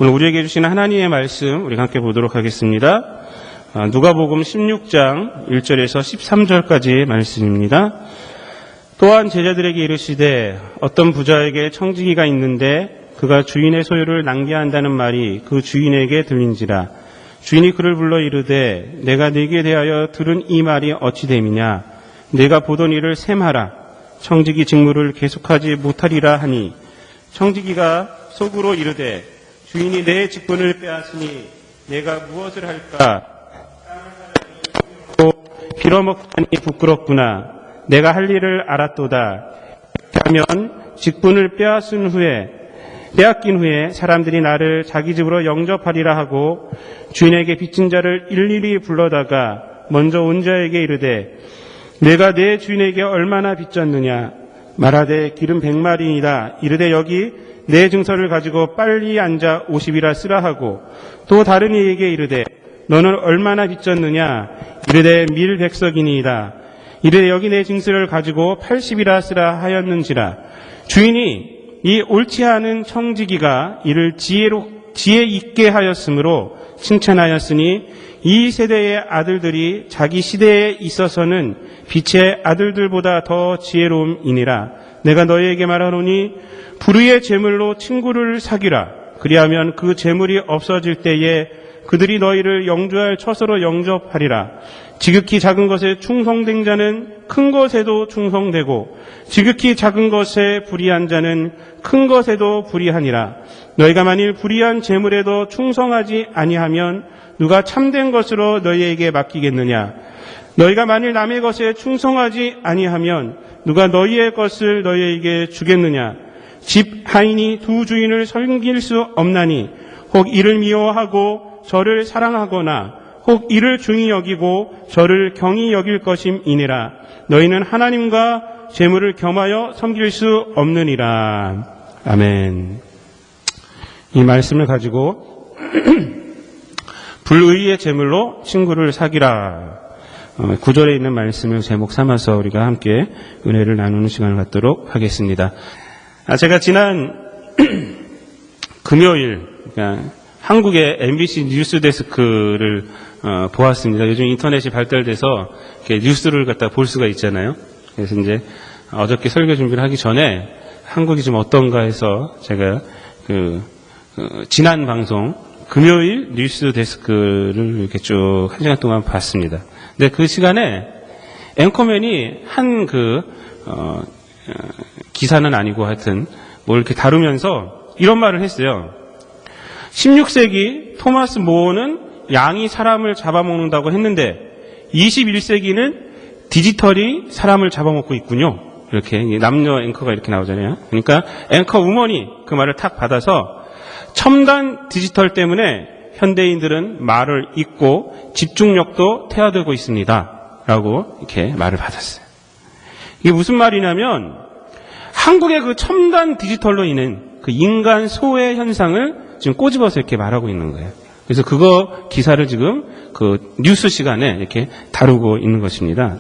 오늘 우리에게 주시는 하나님의 말씀 우리 함께 보도록 하겠습니다. 누가복음 16장 1절에서 13절까지의 말씀입니다. 또한 제자들에게 이르시되 어떤 부자에게 청지기가 있는데 그가 주인의 소유를 낭비한다는 말이 그 주인에게 들린지라. 주인이 그를 불러 이르되 내가 네게 대하여 들은 이 말이 어찌 됨이냐. 내가 보던 일을 셈하라. 청지기 직무를 계속하지 못하리라 하니 청지기가 속으로 이르되 주인이 내 직분을 빼앗으니 내가 무엇을 할까? 빌어먹다니 부끄럽구나. 내가 할 일을 알았도다. 하면 직분을 빼앗긴 후에 사람들이 나를 자기 집으로 영접하리라 하고 주인에게 빚진 자를 일일이 불러다가 먼저 온 자에게 이르되 내가 내 주인에게 얼마나 빚졌느냐. 말하되 기름 100마리이다. 이르되 여기 내 증서를 가지고 빨리 앉아 50이라 쓰라 하고 또 다른 이에게 이르되 너는 얼마나 빚졌느냐. 이르되 밀 100석이니이다. 이르되 여기 내 증서를 가지고 80이라 쓰라 하였는지라. 주인이 이 옳지 않은 청지기가 이를 지혜 있게 하였으므로 칭찬하였으니 이 세대의 아들들이 자기 시대에 있어서는 빛의 아들들보다 더 지혜로움이니라. 내가 너희에게 말하노니 불의의 재물로 친구를 사귀라. 그리하면 그 재물이 없어질 때에 그들이 너희를 영주할 처소로 영접하리라. 지극히 작은 것에 충성된 자는 큰 것에도 충성되고 지극히 작은 것에 불의한 자는 큰 것에도 불의하니라. 너희가 만일 불의한 재물에도 충성하지 아니하면 누가 참된 것으로 너희에게 맡기겠느냐. 너희가 만일 남의 것에 충성하지 아니하면 누가 너희의 것을 너희에게 주겠느냐. 집 하인이 두 주인을 섬길 수 없나니 혹 이를 미워하고 저를 사랑하거나 혹 이를 중히 여기고 저를 경히 여길 것임이니라. 너희는 하나님과 재물을 겸하여 섬길 수 없느니라. 아멘. 이 말씀을 가지고 불의의 재물로 친구를 사귀라. 9절에 있는 말씀을 제목 삼아서 우리가 함께 은혜를 나누는 시간을 갖도록 하겠습니다. 제가 지난 금요일, 그러니까 한국의 MBC 뉴스 데스크를 보았습니다. 요즘 인터넷이 발달돼서 이렇게 뉴스를 갖다 볼 수가 있잖아요. 그래서 이제 어저께 설교 준비를 하기 전에 한국이 좀 어떤가 해서 제가 지난 방송 금요일 뉴스 데스크를 이렇게 쭉 1시간 동안 봤습니다. 근데 그 시간에 앵커맨이 한 기사는 아니고 하여튼 뭘 이렇게 다루면서 이런 말을 했어요. 16세기 토마스 모어는 양이 사람을 잡아먹는다고 했는데 21세기는 디지털이 사람을 잡아먹고 있군요. 이렇게 남녀 앵커가 이렇게 나오잖아요. 그러니까 앵커 우먼이 그 말을 탁 받아서 첨단 디지털 때문에 현대인들은 말을 잊고 집중력도 퇴화되고 있습니다. 라고 이렇게 말을 받았어요. 이게 무슨 말이냐면 한국의 그 첨단 디지털로 인한 그 인간 소외 현상을 지금 꼬집어서 이렇게 말하고 있는 거예요. 그래서 그거 기사를 지금 그 뉴스 시간에 이렇게 다루고 있는 것입니다.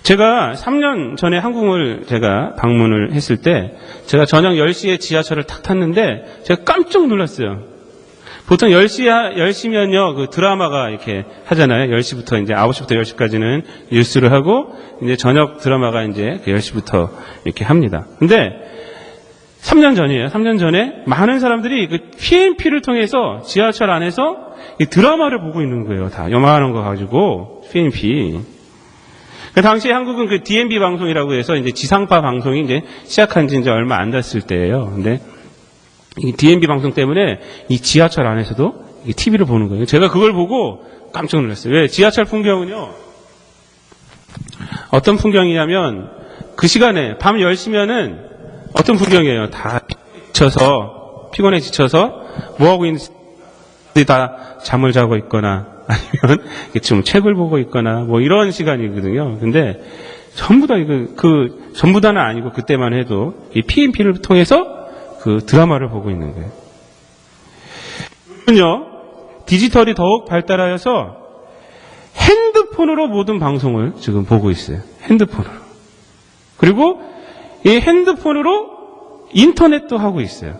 제가 3년 전에 한국을 제가 방문을 했을 때 제가 저녁 10시에 지하철을 탁 탔는데 제가 깜짝 놀랐어요. 보통 10시면요, 그 드라마가 이렇게 하잖아요. 10시부터 이제 9시부터 10시까지는 뉴스를 하고, 이제 저녁 드라마가 이제 10시부터 이렇게 합니다. 근데 3년 전이에요. 3년 전에 많은 사람들이 그 PMP를 통해서 지하철 안에서 이 드라마를 보고 있는 거예요. 다 요만한 거 가지고, PMP. 그 당시에 한국은 그 DMB 방송이라고 해서 이제 지상파 방송이 이제 시작한 지 이제 얼마 안 됐을 때예요. 근데 이 DMB 방송 때문에 이 지하철 안에서도 이 TV를 보는 거예요. 제가 그걸 보고 깜짝 놀랐어요. 왜? 지하철 풍경은요, 어떤 풍경이냐면 그 시간에 밤 10시면은 어떤 풍경이에요. 다 피곤해 지쳐서 뭐하고 있는지 다 잠을 자고 있거나 아니면 좀 책을 보고 있거나 뭐 이런 시간이거든요. 근데 전부 다 전부 다는 아니고 그때만 해도 이 PMP를 통해서 그 드라마를 보고 있는 거예요. 요즘은요, 디지털이 더욱 발달하여서 핸드폰으로 모든 방송을 지금 보고 있어요. 핸드폰으로. 그리고 이 핸드폰으로 인터넷도 하고 있어요.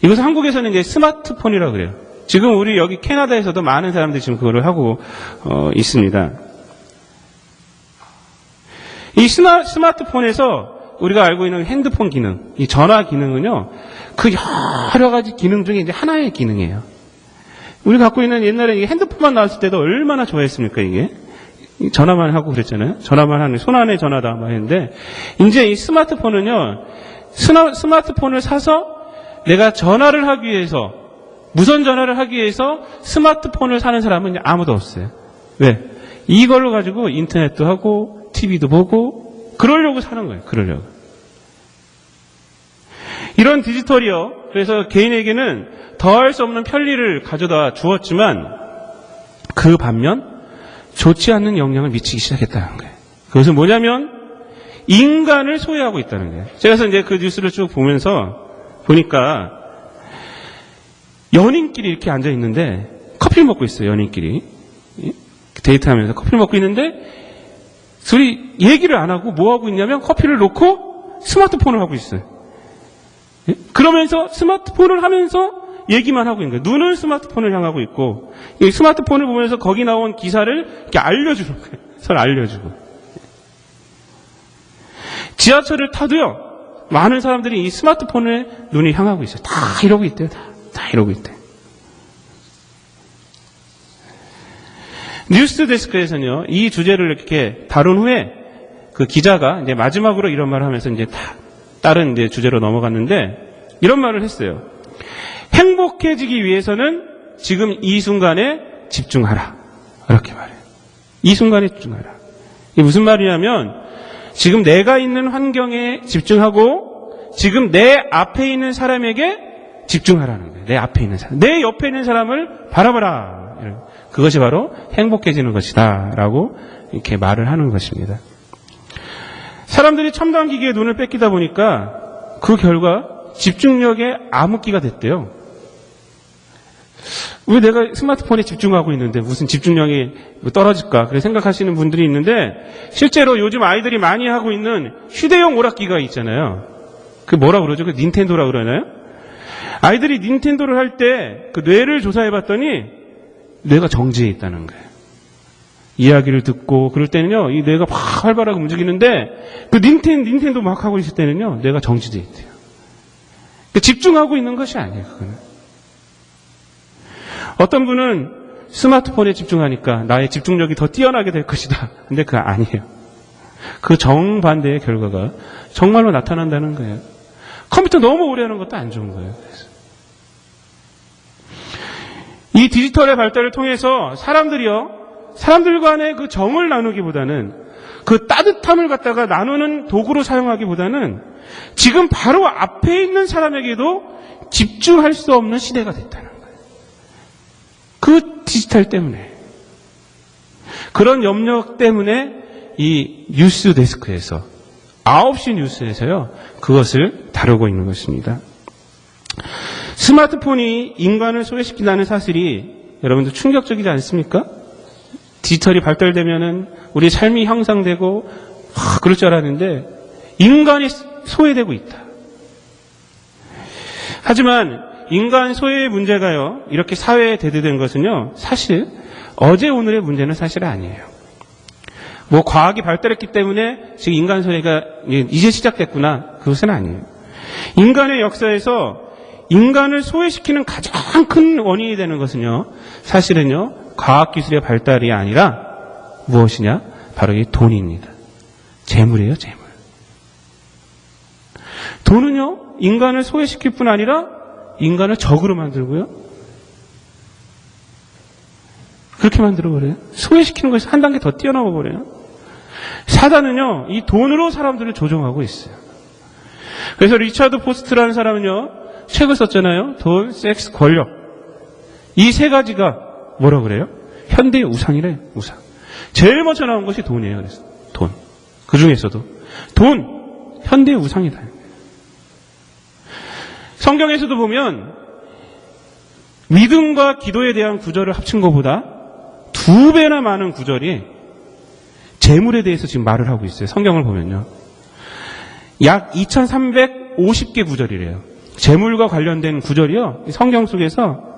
이것은 한국에서는 이제 스마트폰이라고 그래요. 지금 우리 여기 캐나다에서도 많은 사람들이 지금 그거를 하고 있습니다. 이 스마트폰에서 우리가 알고 있는 핸드폰 기능, 이 전화 기능은요, 그 여러 가지 기능 중에 이제 하나의 기능이에요. 우리 갖고 있는 옛날에 이 핸드폰만 나왔을 때도 얼마나 좋아했습니까, 이게? 전화만 하고 그랬잖아요. 전화만 하는, 손 안에 전화다, 막 했는데, 이제 이 스마트폰은요, 스마트폰을 사서 내가 전화를 하기 위해서, 무선 전화를 하기 위해서 스마트폰을 사는 사람은 이제 아무도 없어요. 왜? 이걸로 가지고 인터넷도 하고, TV도 보고, 그러려고 사는 거예요. 그러려고. 이런 디지털이요. 그래서 개인에게는 더할 수 없는 편리를 가져다 주었지만, 그 반면 좋지 않는 영향을 미치기 시작했다는 거예요. 그것은 뭐냐면 인간을 소외하고 있다는 거예요. 제가 그래서 이제 그 뉴스를 쭉 보니까 연인끼리 이렇게 앉아 있는데 커피를 먹고 있어요. 연인끼리 데이트하면서 커피를 먹고 있는데 둘이 얘기를 안 하고 뭐 하고 있냐면 커피를 놓고 스마트폰을 하고 있어요. 그러면서 스마트폰을 하면서 얘기만 하고 있는 거예요. 눈은 스마트폰을 향하고 있고, 이 스마트폰을 보면서 거기 나온 기사를 이렇게 알려주는 거예요. 서로 알려주고. 지하철을 타도요, 많은 사람들이 이 스마트폰에 눈이 향하고 있어요. 다 이러고 있대요. 다 이러고 있대요. 뉴스 데스크에서는요, 이 주제를 이렇게 다룬 후에 그 기자가 이제 마지막으로 이런 말을 하면서 이제 다른 이제 주제로 넘어갔는데, 이런 말을 했어요. 행복해지기 위해서는 지금 이 순간에 집중하라. 이렇게 말해요. 이 순간에 집중하라. 이게 무슨 말이냐면 지금 내가 있는 환경에 집중하고 지금 내 앞에 있는 사람에게 집중하라는 거예요. 내 앞에 있는 사람. 내 옆에 있는 사람을 바라봐라. 그것이 바로 행복해지는 것이다. 라고 이렇게 말을 하는 것입니다. 사람들이 첨단 기기에 눈을 뺏기다 보니까 그 결과 집중력의 암흑기가 됐대요. 왜 내가 스마트폰에 집중하고 있는데 무슨 집중력이 떨어질까? 그렇게 생각하시는 분들이 있는데 실제로 요즘 아이들이 많이 하고 있는 휴대용 오락기가 있잖아요. 그 뭐라 그러죠? 그 닌텐도라 그러나요? 아이들이 닌텐도를 할 때 그 뇌를 조사해봤더니 뇌가 정지해 있다는 거예요. 이야기를 듣고 그럴 때는요, 이 뇌가 막 활발하게 움직이는데 그 닌텐도 막 하고 있을 때는요, 뇌가 정지돼 있대요. 집중하고 있는 것이 아니에요, 그거는. 어떤 분은 스마트폰에 집중하니까 나의 집중력이 더 뛰어나게 될 것이다. 근데 그거 아니에요. 그 정반대의 결과가 정말로 나타난다는 거예요. 컴퓨터 너무 오래 하는 것도 안 좋은 거예요. 그래서. 이 디지털의 발달을 통해서 사람들 간의 그 정을 나누기보다는 그 따뜻함을 갖다가 나누는 도구로 사용하기보다는 지금 바로 앞에 있는 사람에게도 집중할 수 없는 시대가 됐다는 거예요. 그 디지털 때문에. 그런 염려 때문에 이 뉴스 데스크에서 9시 뉴스에서요, 그것을 다루고 있는 것입니다. 스마트폰이 인간을 소외시킨다는 사실이 여러분들 충격적이지 않습니까? 디지털이 발달되면은 우리 삶이 향상되고 그럴 줄 알았는데 인간이 소외되고 있다. 하지만 인간 소외의 문제가요, 이렇게 사회에 대두된 것은요, 사실 어제 오늘의 문제는 사실 아니에요. 뭐 과학이 발달했기 때문에 지금 인간 소외가 이제 시작됐구나, 그것은 아니에요. 인간의 역사에서 인간을 소외시키는 가장 큰 원인이 되는 것은요, 사실은요, 과학기술의 발달이 아니라 무엇이냐? 바로 이 돈입니다. 재물이에요, 재물. 돈은요, 인간을 소외시킬 뿐 아니라 인간을 적으로 만들고요. 그렇게 만들어버려요. 소외시키는 것이 한 단계 더 뛰어넘어 버려요. 사단은요, 이 돈으로 사람들을 조종하고 있어요. 그래서 리차드 포스트라는 사람은요, 책을 썼잖아요. 돈, 섹스, 권력. 이 세 가지가 뭐라 그래요? 현대의 우상이래요. 우상. 제일 먼저 나온 것이 돈이에요. 그래서 돈. 그 중에서도 돈, 현대의 우상이다. 성경에서도 보면 믿음과 기도에 대한 구절을 합친 것보다 2배나 많은 구절이 재물에 대해서 지금 말을 하고 있어요. 성경을 보면요. 약 2350개 구절이래요. 재물과 관련된 구절이요. 성경 속에서